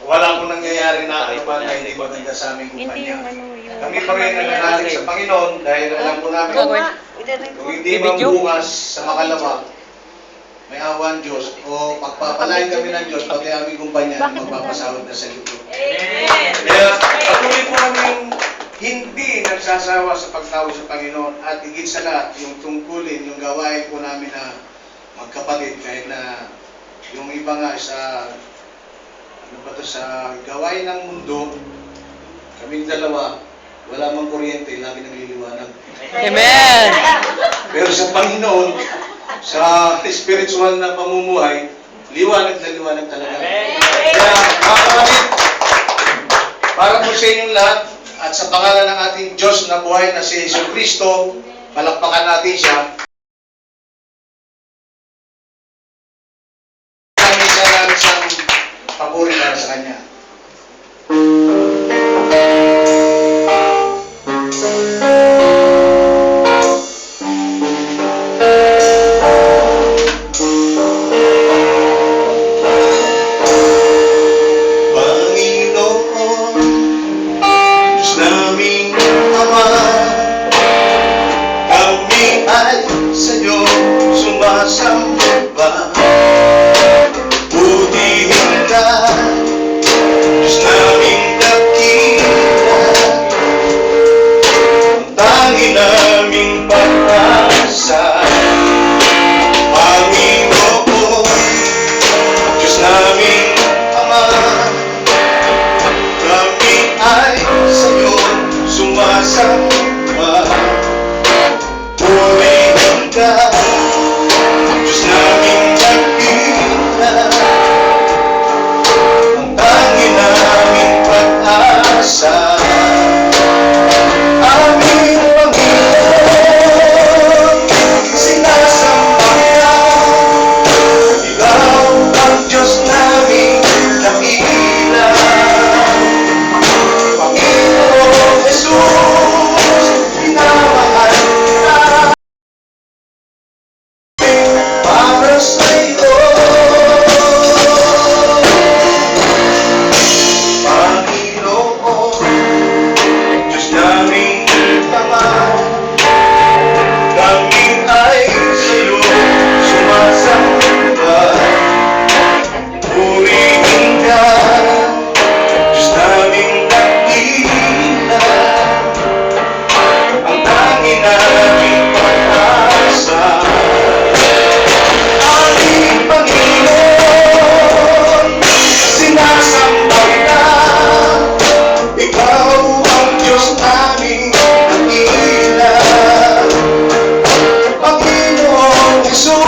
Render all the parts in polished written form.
wala pong nangyayari na ano ba na hindi maganda sa aming kumpanya. Kami pa rin nananalig sa Panginoon dahil alam po namin kung hindi mabubukas sa makalawa, may awan Diyos o pagpapalain kami ng Diyos pati aming kumpanya na magpapasahod na sa YouTube. Kaya patuloy po kami hindi nagsasawa sa pagtawag sa Panginoon at higit sa lahat yung tungkulin, yung gawain po namin na magkapatid kahit na yung iba nga sa sa gawain ng mundo, kaming dalawa, wala mang kuryente, lagi nagliliwanag. Amen! Pero sa Panginoon, sa spiritual na pamumuhay, liwanag na liwanag talaga. Kaya, mga kapatid, para po sa inyong lahat, at sa pangalan ng ating Diyos na buhay na si Jesu Cristo, palakpakan natin siya. Isang papuri para sa Kanya. Sumasamba, butihin ka, Diyos naming dakila, ang tangi naming pag-asa, Panginoon, Diyos naming Ama, kami ay sa'yo sumasamba, butihin ka, Diyos naming dakila, ang tangi naming pag-asa, aming Panginoon, sinasamba ka, ikaw ang Diyos naming dakila, Panginoong Jesus, pinamahal kita. Para sa'yo, Panginoon, Diyos naming Ama, kami ay sa'yo sumasamba, purihin ka, Diyos naming dakila, ang tangi naming pag-asa. Aming Panginoon, sinasamba kita, ikaw ang Diyos naming dakila, Panginoong Jesus,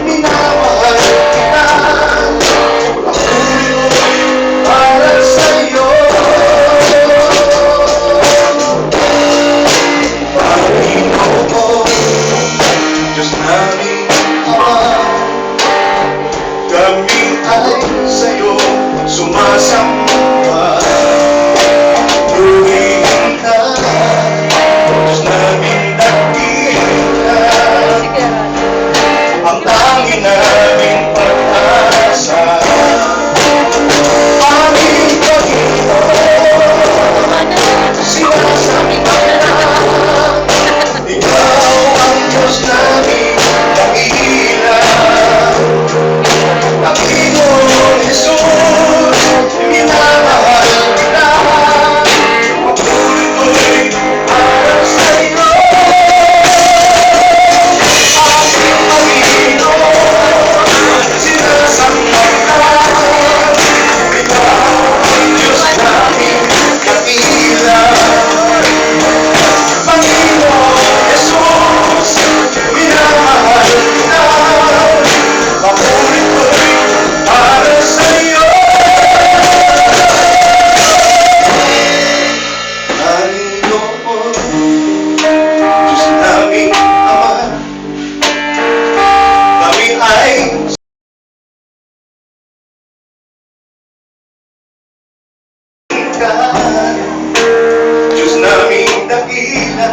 minamahal kita, patuloy para sa'yo, Panginoon, Diyos naming Ama, kami ay sa'yo sumasamba, purihin ka, Diyos naming dakila, ang tangi naming pag-asa, aming Panginoon, sinasamba ka, ikaw ang Diyos naming dakila, Panginoong Jesus, minamahal kita, patuloy para sa'yo, aming Panginoon, sinasamba ka, ikaw ang Diyos naming dakila, Panginoong Jesus, minamahal kita, papuri-puri para sa'yo. Panginoon, Diyos naming Ama, kami ay ka, Diyos naming dakila,